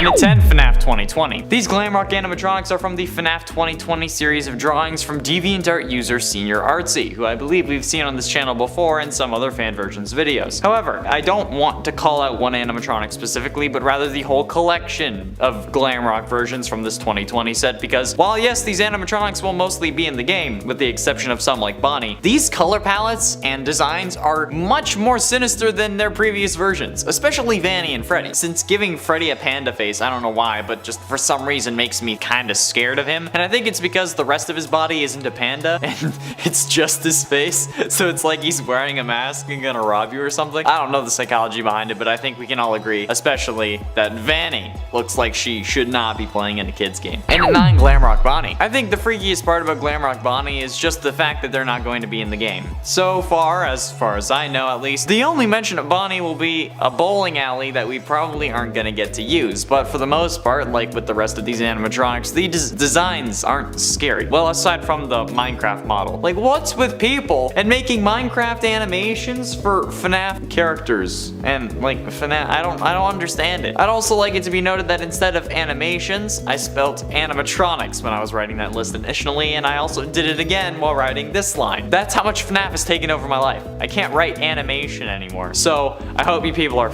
And a 10, FNAF 2020. These Glamrock animatronics are from the FNAF 2020 series of drawings from DeviantArt user Senior Artsy, who I believe we've seen on this channel before in some other fan versions videos. However, I don't want to call out one animatronic specifically, but rather the whole collection of Glamrock versions from this 2020 set, because while yes, these animatronics will mostly be in the game, with the exception of some like Bonnie, these color palettes and designs are much more sinister than their previous versions, especially Vanny and Freddy. Since giving Freddy a panda face, I don't know why, but just for some reason makes me kinda scared of him, and I think it's because the rest of his body isn't a panda, and it's just his face, so it's like he's wearing a mask and gonna rob you or something. I don't know the psychology behind it, but I think we can all agree, especially that Vanny looks like she should not be playing in a kid's game. And a 9, Glamrock Bonnie. I think the freakiest part about Glamrock Bonnie is just the fact that they're not going to be in the game. So far as I know at least, the only mention of Bonnie will be a bowling alley that we probably aren't gonna get to use, but for the most part, like with the rest of these animatronics, the designs aren't scary. Well, aside from the Minecraft model. Like, what's with people and making Minecraft animations for FNAF characters? And like FNAF, I don't understand it. I'd also like it to be noted that instead of animations, I spelled animatronics when I was writing that list initially, and I also did it again while writing this line. That's how much FNAF has taken over my life. I can't write animation anymore. So I hope you people are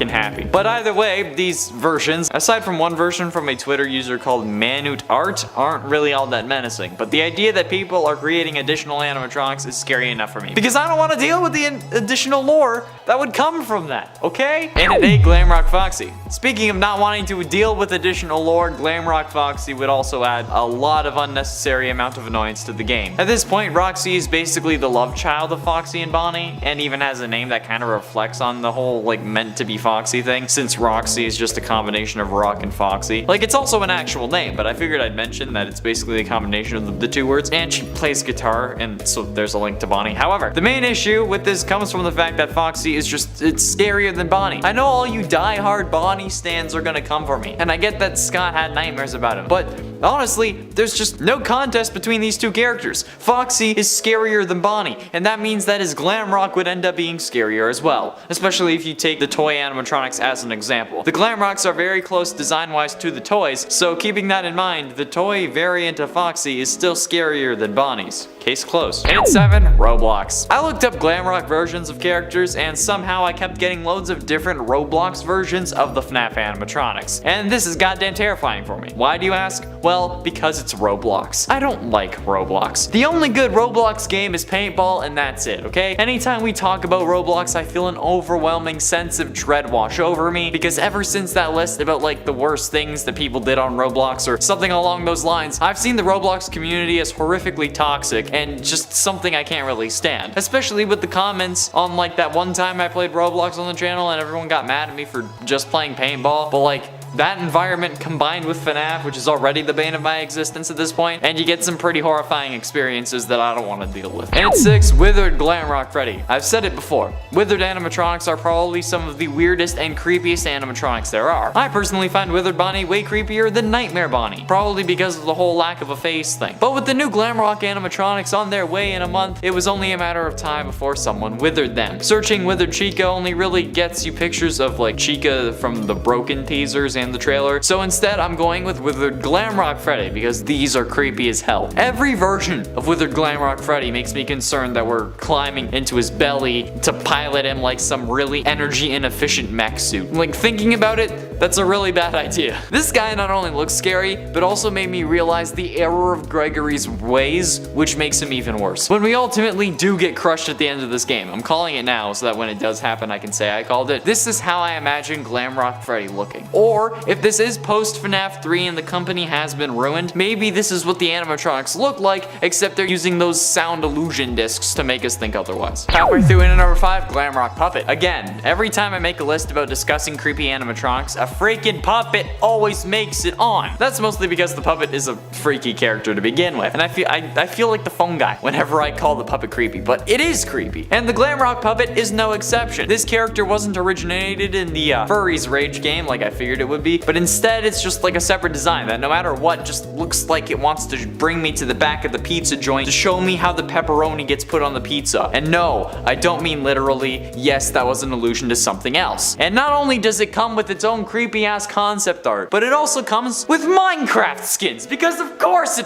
happy. But either way, these versions, aside from one version from a Twitter user called Manute Art, aren't really all that menacing. But the idea that people are creating additional animatronics is scary enough for me, because I don't want to deal with the additional lore that would come from that, okay? And an 8, Glamrock Foxy. Speaking of not wanting to deal with additional lore, Glamrock Foxy would also add a lot of unnecessary amount of annoyance to the game. At this point, Roxy is basically the love child of Foxy and Bonnie, and even has a name that kind of reflects on the whole like meant to be Foxy thing, since Roxy is just a combination of Rock and Foxy. Like, it's also an actual name, but I figured I'd mention that it's basically a combination of the two words, and she plays guitar, and so there's a link to Bonnie. However, the main issue with this comes from the fact that Foxy is just, it's scarier than Bonnie. I know all you die-hard Bonnie stans are gonna come for me, and I get that Scott had nightmares about him, but honestly, there's just no contest between these two characters. Foxy is scarier than Bonnie, and that means that his Glamrock would end up being scarier as well, especially if you take the toy animatronics as an example. The Glamrocks are very close design-wise to the toys, so keeping that in mind, the toy variant of Foxy is still scarier than Bonnie's. Case closed. And 7, Roblox. I looked up Glamrock versions of characters, and somehow I kept getting loads of different Roblox versions of the FNAF animatronics. And this is goddamn terrifying for me. Why do you ask? Well, because it's Roblox. I don't like Roblox. The only good Roblox game is paintball, and that's it, okay? Anytime we talk about Roblox, I feel an overwhelming sense of dread wash over me, because ever since that list about like the worst things that people did on Roblox or something along those lines, I've seen the Roblox community as horrifically toxic and just something I can't really stand. Especially with the comments on like that one time I played Roblox on the channel and everyone got mad at me for just playing paintball, but like that environment combined with FNAF, which is already the bane of my existence at this point, and you get some pretty horrifying experiences that I don't want to deal with. And 6, Withered Glamrock Freddy. I've said it before, Withered animatronics are probably some of the weirdest and creepiest animatronics there are. I personally find Withered Bonnie way creepier than Nightmare Bonnie, probably because of the whole lack of a face thing. But with the new Glamrock animatronics on their way in a month, it was only a matter of time before someone withered them. Searching Withered Chica only really gets you pictures of like Chica from the Broken teasers and the trailer, so instead I'm going with Withered Glamrock Freddy because these are creepy as hell. Every version of Withered Glamrock Freddy makes me concerned that we're climbing into his belly to pilot him like some really energy inefficient mech suit. Like, thinking about it, that's a really bad idea. This guy not only looks scary, but also made me realize the error of Gregory's ways, which makes him even worse. When we ultimately do get crushed at the end of this game, I'm calling it now so that when it does happen I can say I called it. This is how I imagine Glamrock Freddy looking. Or if this is post FNAF 3 and the company has been ruined, maybe this is what the animatronics look like, except they're using those sound illusion discs to make us think otherwise. Halfway through in at number 5, Glamrock Puppet. Again, every time I make a list about discussing creepy animatronics, a freaking puppet always makes it on. That's mostly because the puppet is a freaky character to begin with, and I feel like the phone guy whenever I call the puppet creepy, but it is creepy. And the Glamrock Puppet is no exception. This character wasn't originated in the Furries Rage game like I figured it would be, but instead it's just like a separate design that no matter what just looks like it wants to bring me to the back of the pizza joint to show me how the pepperoni gets put on the pizza. And no, I don't mean literally. Yes, that was an allusion to something else. And not only does it come with its own creepy creepy ass concept art, but it also comes with Minecraft skins, because of course it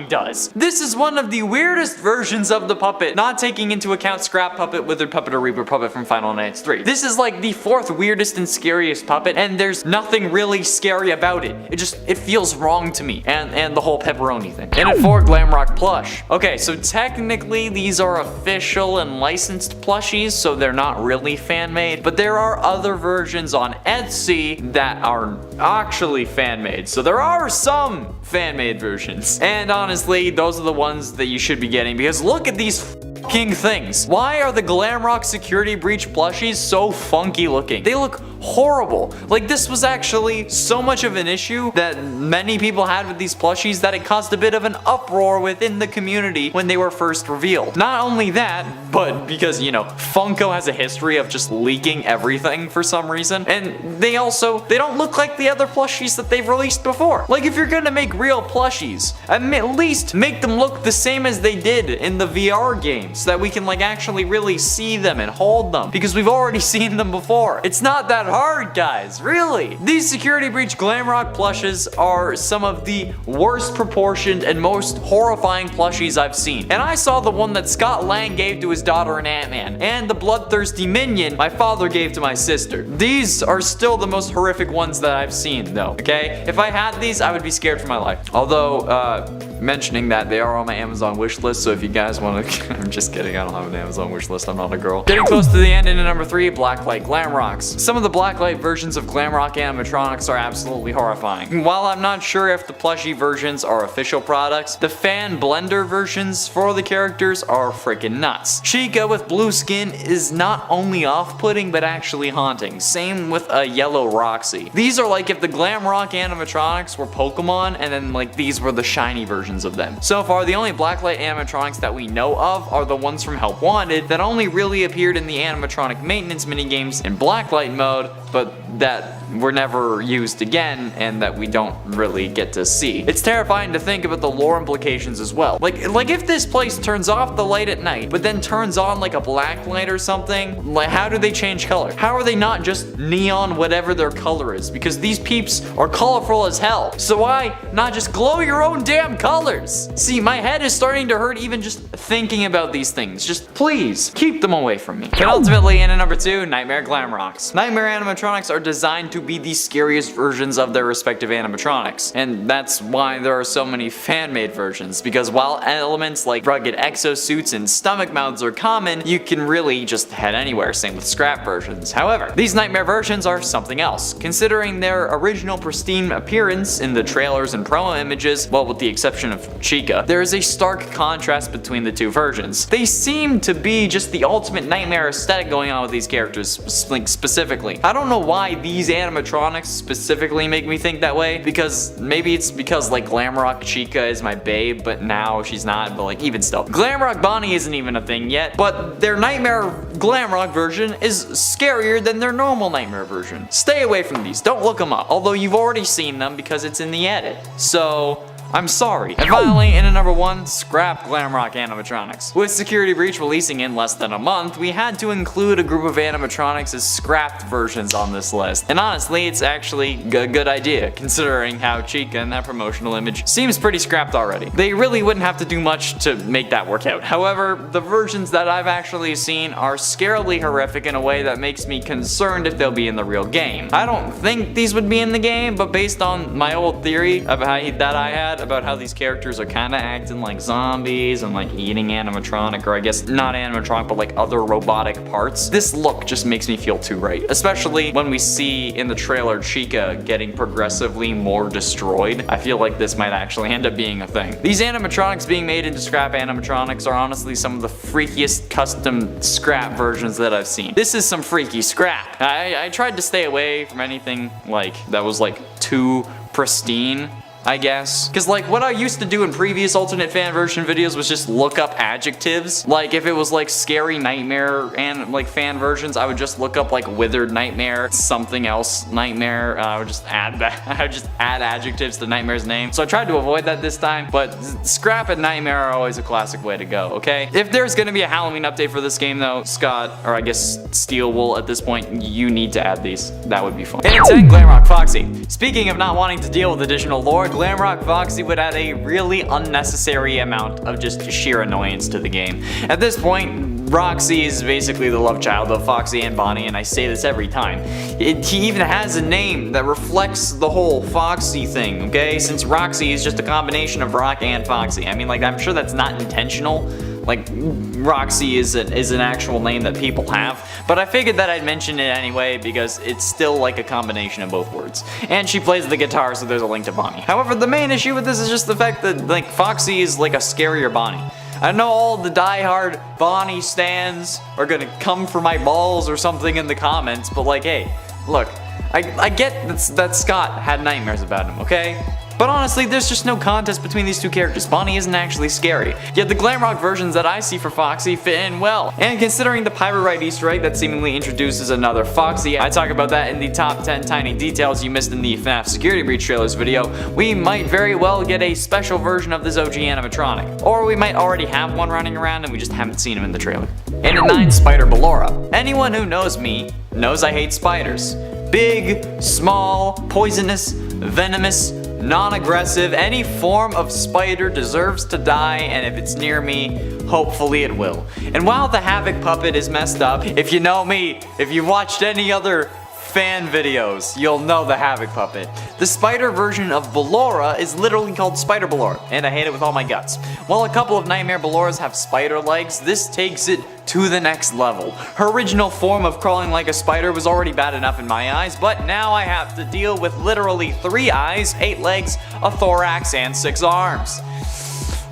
does. This is one of the weirdest versions of the puppet, not taking into account Scrap Puppet, Withered Puppet, or Reaper Puppet from Final Nights 3. This is like the 4th weirdest and scariest puppet, and there's nothing really scary about it. It feels wrong to me, and the whole pepperoni thing. And at 4, Glamrock plush. Okay, so technically these are official and licensed plushies, so they're not really fan-made, but there are other versions on Etsy that are actually fan-made, so there are some fan-made versions. And honestly, those are the ones that you should be getting, because look at these king things. Why are the Glamrock security breach plushies so funky looking? They look horrible. Like, this was actually so much of an issue that many people had with these plushies that it caused a bit of an uproar within the community when they were first revealed. Not only that, but because, you know, Funko has a history of just leaking everything for some reason, and they don't look like the other plushies that they've released before. Like, if you're gonna make real plushies, at least make them look the same as they did in the VR game, so that we can like actually really see them and hold them, because we've already seen them before. It's not that hard, guys, really. These security breach Glamrock plushes are some of the worst proportioned and most horrifying plushies I've seen. And I saw the one that Scott Lang gave to his daughter in Ant-Man, and the bloodthirsty minion my father gave to my sister. These are still the most horrific ones that I've seen, though, okay? If I had these, I would be scared for my life. Although, mentioning that, they are on my Amazon wish list, so if you guys want to... I'm just kidding, I don't have an Amazon wish list, I'm not a girl. Getting close to the end, and at number 3, Blacklight Glamrocks. Some of the Blacklight versions of Glamrock animatronics are absolutely horrifying. While I'm not sure if the plushie versions are official products, the fan blender versions for the characters are freaking nuts. Chica with blue skin is not only off-putting, but actually haunting. Same with a yellow Roxy. These are like if the Glamrock animatronics were Pokemon, and then like these were the shiny versions of them. So far, the only Blacklight animatronics that we know of are the ones from Help Wanted that only really appeared in the animatronic maintenance minigames in Blacklight mode, but that were never used again and that we don't really get to see. It's terrifying to think about the lore implications as well. Like if this place turns off the light at night, but then turns on like a black light or something, like how do they change color? How are they not just neon whatever their color is? Because these peeps are colorful as hell. So why not just glow your own damn colors? See, my head is starting to hurt even just thinking about these things. Just please, keep them away from me. And ultimately, in at number 2, Nightmare Glamrocks. Nightmare animatronics are designed to be the scariest versions of their respective animatronics. And that's why there are so many fan-made versions, because while elements like rugged exosuits and stomach mouths are common, you can really just head anywhere, same with scrap versions. However, these Nightmare versions are something else. Considering their original pristine appearance in the trailers and promo images, well, with the exception of Chica, there is a stark contrast between the two versions. They seem to be just the ultimate nightmare aesthetic going on with these characters specifically. I don't know why these animatronics specifically make me think that way, because maybe it's because like Glamrock Chica is my babe, but now she's not, but like even still. Glamrock Bonnie isn't even a thing yet, but their Nightmare Glamrock version is scarier than their normal Nightmare version. Stay away from these, don't look them up, although you've already seen them because it's in the edit. So I'm sorry. And finally, in at number 1, Scrap Glamrock animatronics. With Security Breach releasing in less than a month, we had to include a group of animatronics as scrapped versions on this list. And honestly, it's actually a good idea, considering how Chica in that promotional image seems pretty scrapped already. They really wouldn't have to do much to make that work out. However, the versions that I've actually seen are scarily horrific in a way that makes me concerned if they'll be in the real game. I don't think these would be in the game, but based on my old theory that I had about how these characters are kind of acting like zombies and like eating animatronic, or I guess not animatronic, but like other robotic parts, this look just makes me feel too right. Especially when we see in the trailer Chica getting progressively more destroyed. I feel like this might actually end up being a thing. These animatronics being made into scrap animatronics are honestly some of the freakiest custom scrap versions that I've seen. This is some freaky scrap. I tried to stay away from anything like that was like too pristine. I guess. Because like what I used to do in previous alternate fan version videos was just look up adjectives. Like if it was like scary nightmare and like fan versions, I would just look up like withered nightmare, something else nightmare. I would just add that. I would just add adjectives to nightmare's name. So I tried to avoid that this time, but scrap and nightmare are always a classic way to go, okay? If there's gonna be a Halloween update for this game though, Scott, or I guess Steel Wool at this point, you need to add these. That would be fun. And 10, Glamrock Foxy. Speaking of not wanting to deal with additional lore, Glamrock Foxy would add a really unnecessary amount of just sheer annoyance to the game. At this point, Roxy is basically the love child of Foxy and Bonnie, and I say this every time. He even has a name that reflects the whole Foxy thing, okay? Since Roxy is just a combination of Rock and Foxy. I mean, like, I'm sure that's not intentional. Like, Roxy is an actual name that people have, but I figured that I'd mention it anyway because it's still like a combination of both words. And she plays the guitar, so there's a link to Bonnie. However, the main issue with this is just the fact that, like, Foxy is like a scarier Bonnie. I know all the die-hard Bonnie stans are gonna come for my balls or something in the comments, but like, hey, look, I get that Scott had nightmares about him, okay? But honestly, there's just no contest between these two characters. Bonnie isn't actually scary. Yet the Glamrock versions that I see for Foxy fit in well. And considering the Pyrite Easter egg that seemingly introduces another Foxy, I talk about that in the top 10 tiny details you missed in the FNAF Security Breach trailers video, we might very well get a special version of this OG animatronic. Or we might already have one running around and we just haven't seen him in the trailer. And at 9, Spider Balora. Anyone who knows me knows I hate spiders. Big, small, poisonous, venomous, non-aggressive, any form of spider deserves to die, and if it's near me, hopefully it will. And while the Havoc puppet is messed up, if you know me, if you've watched any other fan videos, you'll know the Havoc puppet. The spider version of Balora is literally called Spider Balora, and I hate it with all my guts. While a couple of Nightmare Baloras have spider legs, this takes it to the next level. Her original form of crawling like a spider was already bad enough in my eyes, but now I have to deal with literally 3 eyes, 8 legs, a thorax, and 6 arms.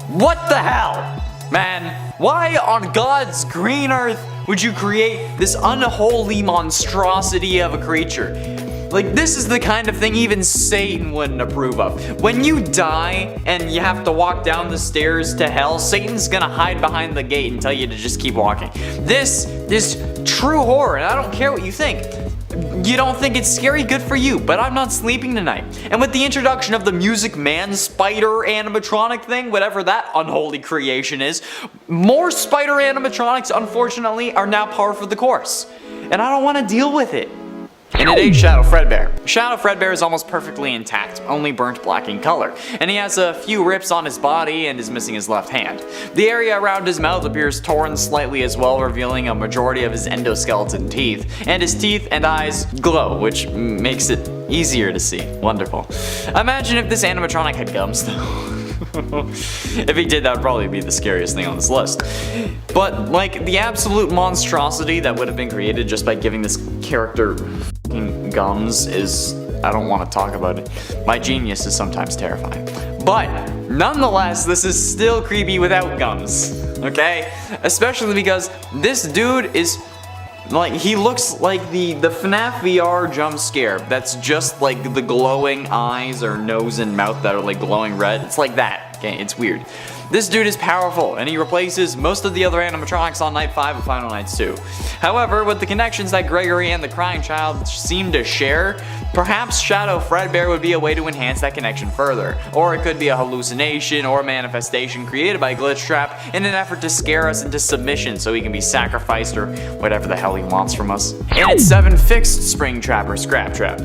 What the hell? Man, why on God's green earth would you create this unholy monstrosity of a creature? Like, this is the kind of thing even Satan wouldn't approve of. When you die and you have to walk down the stairs to hell, Satan's gonna hide behind the gate and tell you to just keep walking. This is true horror, and I don't care what you think. You don't think it's scary? Good for you, but I'm not sleeping tonight. And with the introduction of the Music Man Spider animatronic thing, whatever that unholy creation is, more spider animatronics, unfortunately, are now par for the course. And I don't want to deal with it. And it ain't Shadow Fredbear. Shadow Fredbear is almost perfectly intact, only burnt black in color, and he has a few rips on his body and is missing his left hand. The area around his mouth appears torn slightly as well, revealing a majority of his endoskeleton teeth, and his teeth and eyes glow, which makes it easier to see. Wonderful. Imagine if this animatronic had gums though. If he did, that would probably be the scariest thing on this list. But, like, the absolute monstrosity that would have been created just by giving this character gums is... I don't want to talk about it. My genius is sometimes terrifying. But, nonetheless, this is still creepy without gums, okay? Especially because this dude is... like, he looks like the FNAF AR jump scare that's just like the glowing eyes or nose and mouth that are like glowing red. It's like that, okay? It's weird. This dude is powerful, and he replaces most of the other animatronics on Night 5 of Final Nights 2. However, with the connections that Gregory and the Crying Child seem to share, perhaps Shadow Fredbear would be a way to enhance that connection further. Or it could be a hallucination or a manifestation created by Glitchtrap in an effort to scare us into submission so he can be sacrificed or whatever the hell he wants from us. And it's 7, Fixed Springtrap or Scrap Trap.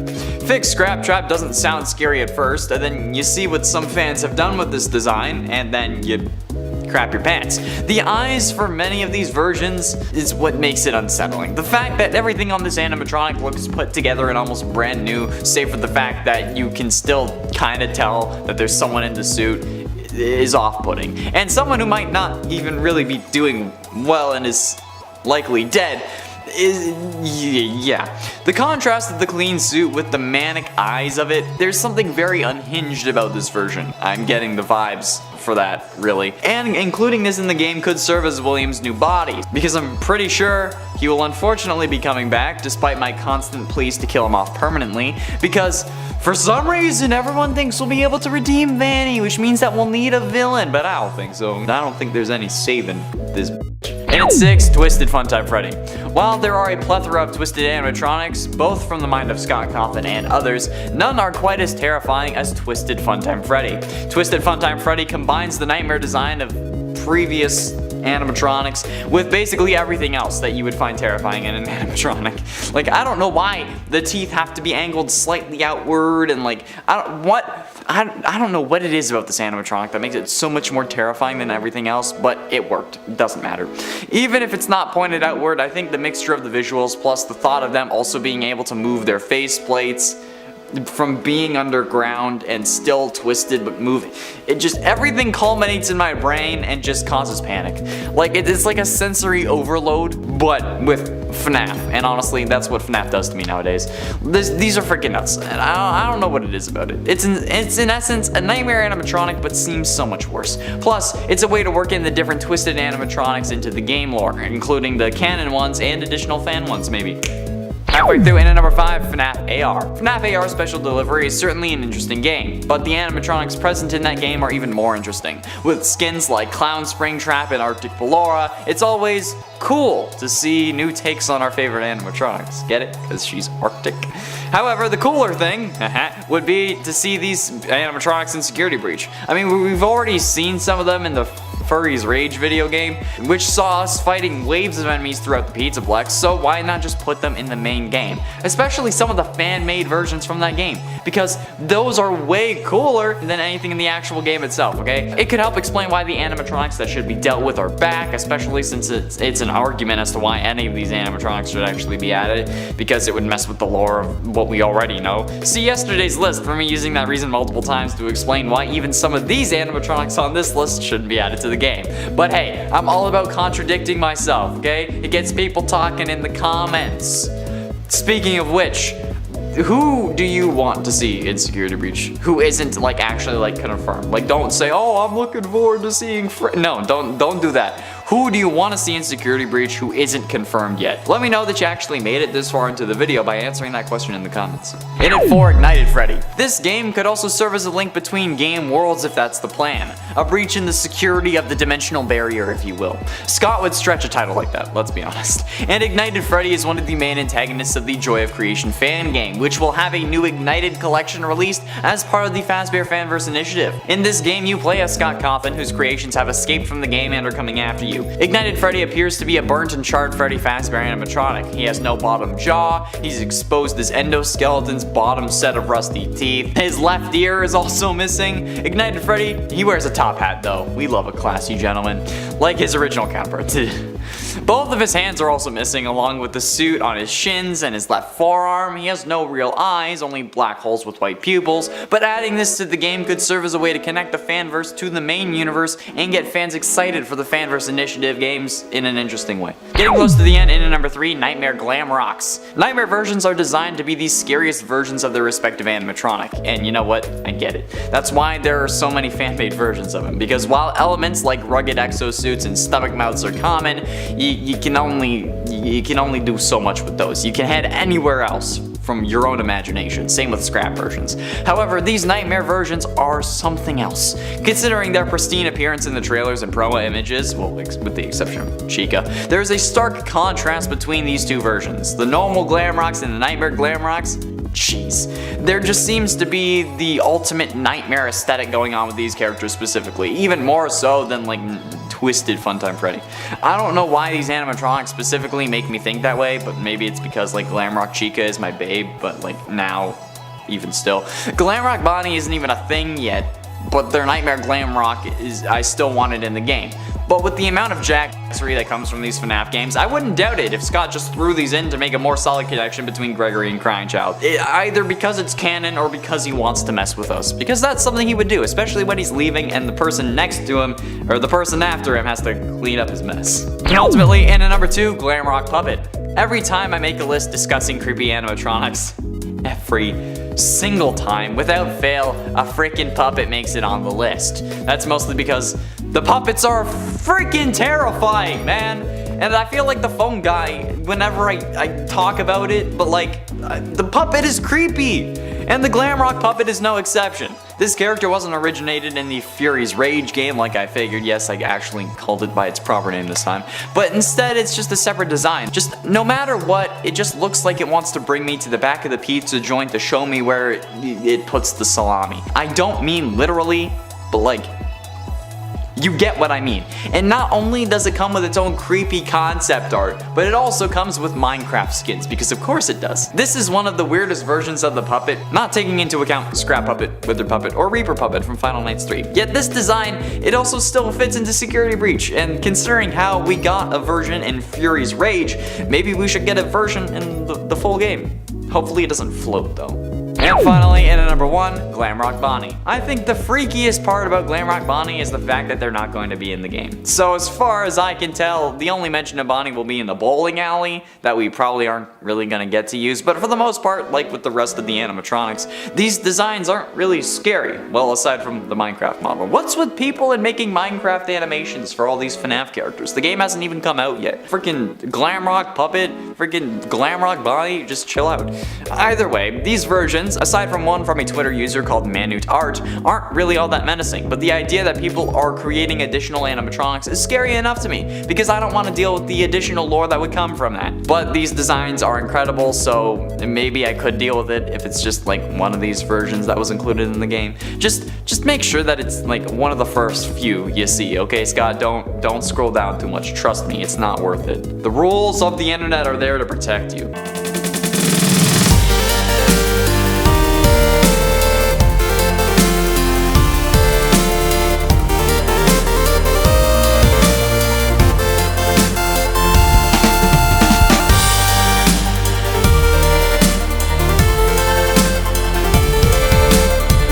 Fixed Scrap Trap doesn't sound scary at first, and then you see what some fans have done with this design, and then you crap your pants. The eyes for many of these versions is what makes it unsettling. The fact that everything on this animatronic looks put together and almost brand new, save for the fact that you can still kind of tell that there's someone in the suit, is off-putting. And someone who might not even really be doing well and is likely dead yeah. The contrast of the clean suit with the manic eyes of it, there's something very unhinged about this version. I'm getting the vibes for that, really. And including this in the game could serve as William's new body, because I'm pretty sure he will unfortunately be coming back, despite my constant pleas to kill him off permanently, because For some reason, everyone thinks we'll be able to redeem Vanny, which means that we'll need a villain, but I don't think so. I don't think there's any saving this bitch. And at 6, Twisted Funtime Freddy. While there are a plethora of twisted animatronics, both from the mind of Scott Cawthon and others, none are quite as terrifying as Twisted Funtime Freddy. Twisted Funtime Freddy combines the nightmare design of previous animatronics with basically everything else that you would find terrifying in an animatronic. Like, I don't know why the teeth have to be angled slightly outward, and like, I don't know what it is about this animatronic that makes it so much more terrifying than everything else, but it worked. It doesn't matter. Even if it's not pointed outward, I think the mixture of the visuals plus the thought of them also being able to move their face plates from being underground and still twisted but moving, it just, everything culminates in my brain and just causes panic. Like, it's like a sensory overload, but with FNAF, and honestly, that's what FNAF does to me nowadays. These are freaking nuts, and I don't know what it is about it. It's in essence a nightmare animatronic, but seems so much worse. Plus, it's a way to work in the different twisted animatronics into the game lore, including the canon ones and additional fan ones maybe. Halfway through, in at number 5, FNAF AR. FNAF AR Special Delivery is certainly an interesting game, but the animatronics present in that game are even more interesting. With skins like Clown Springtrap and Arctic Balora, it's always cool to see new takes on our favorite animatronics. Get it? Because she's Arctic. However, the cooler thing would be to see these animatronics in Security Breach. I mean, we've already seen some of them in the Furry's Rage video game, which saw us fighting waves of enemies throughout the Pizzaplex, so why not just put them in the main game? Especially some of the fan-made versions from that game, because those are way cooler than anything in the actual game itself, okay? It could help explain why the animatronics that should be dealt with are back, especially since it's an argument as to why any of these animatronics should actually be added, because it would mess with the lore of what we already know. See yesterday's list for me using that reason multiple times to explain why even some of these animatronics on this list shouldn't be added to the game. But hey, I'm all about contradicting myself, okay? It gets people talking in the comments. Speaking of which, who do you want to see in Security Breach who isn't like actually like confirmed? Like, don't say, oh, I'm looking forward to seeing No, don't do that. Who do you want to see in Security Breach who isn't confirmed yet? Let me know that you actually made it this far into the video by answering that question in the comments. In at 4, Ignited Freddy. This game could also serve as a link between game worlds if that's the plan. A breach in the security of the dimensional barrier, if you will. Scott would stretch a title like that, let's be honest. And Ignited Freddy is one of the main antagonists of the Joy of Creation fan game, which will have a new Ignited collection released as part of the Fazbear Fanverse initiative. In this game, you play as Scott Cawthon, whose creations have escaped from the game and are coming after you. Ignited Freddy appears to be a burnt and charred Freddy Fazbear animatronic. He has no bottom jaw, he's exposed his endoskeleton's bottom set of rusty teeth, his left ear is also missing. Ignited Freddy, he wears a top hat though. We love a classy gentleman, like his original counterpart. Both of his hands are also missing, along with the suit on his shins and his left forearm. He has no real eyes, only black holes with white pupils, but adding this to the game could serve as a way to connect the fanverse to the main universe and get fans excited for the fanverse initiative games in an interesting way. Getting close to the end, in at number 3, Nightmare Glamrocks. Nightmare versions are designed to be the scariest versions of their respective animatronic, and you know what? I get it. That's why there are so many fan-made versions of them, because while elements like rugged exosuits and stomach mouths are common, you can only do so much with those. You can head anywhere else from your own imagination, same with scrap versions. However, these nightmare versions are something else. Considering their pristine appearance in the trailers and promo images, well, with the exception of Chica, there's a stark contrast between these two versions. The normal Glamrocks and the Nightmare Glamrocks, jeez. There just seems to be the ultimate nightmare aesthetic going on with these characters specifically, even more so than like Twisted Funtime Freddy. I don't know why these animatronics specifically make me think that way, but maybe it's because like Glamrock Chica is my babe, but like now, even still. Glamrock Bonnie isn't even a thing yet, but their Nightmare Glamrock is, I still want it in the game. But with the amount of jackassery that comes from these FNAF games, I wouldn't doubt it if Scott just threw these in to make a more solid connection between Gregory and Crying Child. Either because it's canon or because he wants to mess with us. Because that's something he would do, especially when he's leaving and the person next to him, or the person after him, has to clean up his mess. And ultimately, in at number 2, Glamrock Puppet. Every time I make a list discussing creepy animatronics, every single time, without fail, a freaking puppet makes it on the list. That's mostly because the puppets are freaking terrifying, man. And I feel like the phone guy whenever I talk about it, but like, the puppet is creepy. And And the Glamrock Puppet is no exception. This character wasn't originated in the Fury's Rage game like I figured. Yes, I actually called it by its proper name this time. But instead, it's just a separate design. Just no matter what, it just looks like it wants to bring me to the back of the pizza joint to show me where it puts the salami. I don't mean literally, but like, you get what I mean. And not only does it come with its own creepy concept art, but it also comes with Minecraft skins, because of course it does. This is one of the weirdest versions of the puppet, not taking into account Scrap Puppet, Withered Puppet, or Reaper Puppet from Final Nights 3. Yet this design, it also still fits into Security Breach, and considering how we got a version in Fury's Rage, maybe we should get a version in the full game. Hopefully it doesn't float though. And finally, in at number 1, Glamrock Bonnie. I think the freakiest part about Glamrock Bonnie is the fact that they're not going to be in the game. So as far as I can tell, the only mention of Bonnie will be in the bowling alley that we probably aren't really going to get to use, but for the most part, like with the rest of the animatronics, these designs aren't really scary, well aside from the Minecraft model. What's with people and making Minecraft animations for all these FNAF characters? The game hasn't even come out yet. Freaking Glamrock Puppet, freaking Glamrock Bonnie, just chill out. Either way, these versions, aside from one from a Twitter user called Manute Art, aren't really all that menacing, but the idea that people are creating additional animatronics is scary enough to me, because I don't want to deal with the additional lore that would come from that. But these designs are incredible, so maybe I could deal with it if it's just like one of these versions that was included in the game. Just make sure that it's like one of the first few you see, okay Scott? Don't scroll down too much, trust me, it's not worth it. The rules of the internet are there to protect you.